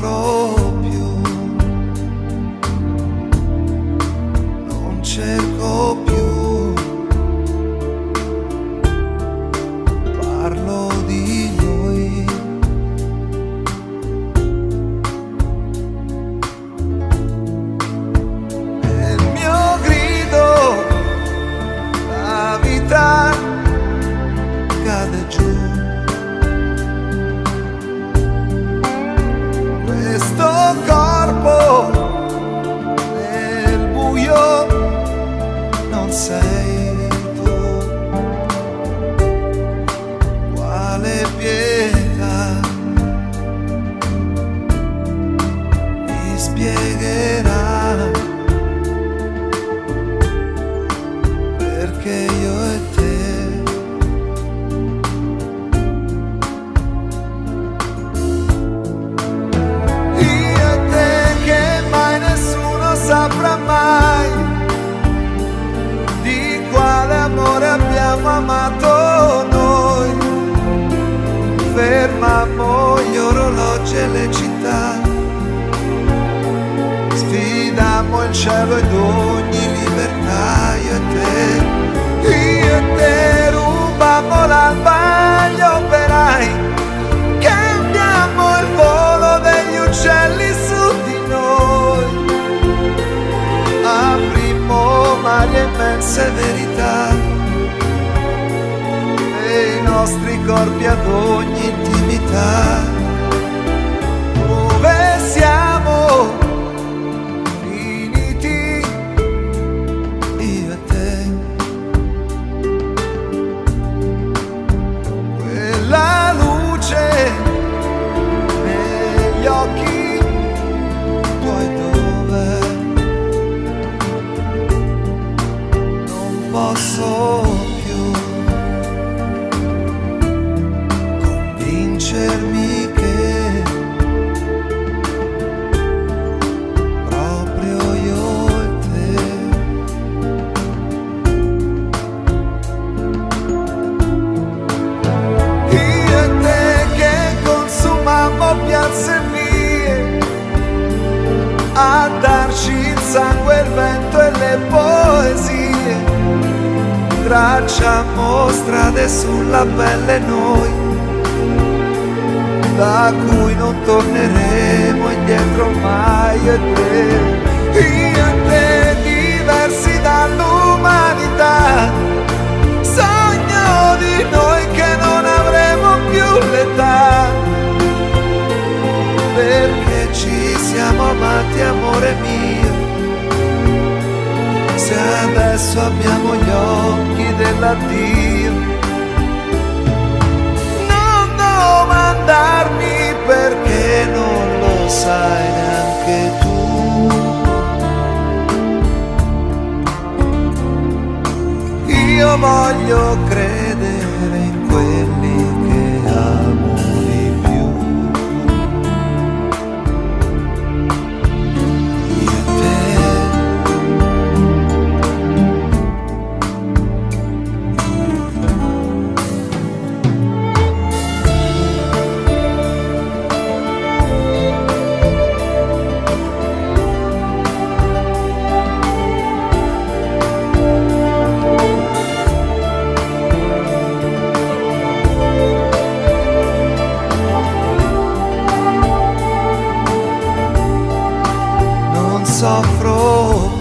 soffro più, non cerco più, parlo di noi. È il mio grido, la vita cade giù. Questo corpo nel buio non sei tu. Quale pietà mi spiegherà perché io e te saprà mai di quale amore abbiamo amato noi. Fermammo gli orologi e le città, sfidammo il cielo ed ogni libertà. Io e te rubammo l'alba agli operai, cambiammo il volo degli uccelli su di noi. Aprimmo mari e immense verità e i nostri corpi ad ogni intimità. Dove siamo finiti io e te? Quella luce negli occhi tuoi dov'è? Posso più convincermi che proprio io e te che consumammo piazze e vie, a darci il sangue, il vento e le poesie. Tracciamo strade sulla pelle noi, da cui non torneremo indietro mai. Io e te diversi dall'umanità, sogno di noi che non avremo più l'età, perché ci siamo amati, amore mio. Se adesso abbiamo gli occhi dell'addio, non domandarmi perché non lo sai neanche tu. Io voglio credere in quelli che amo di più. Soffro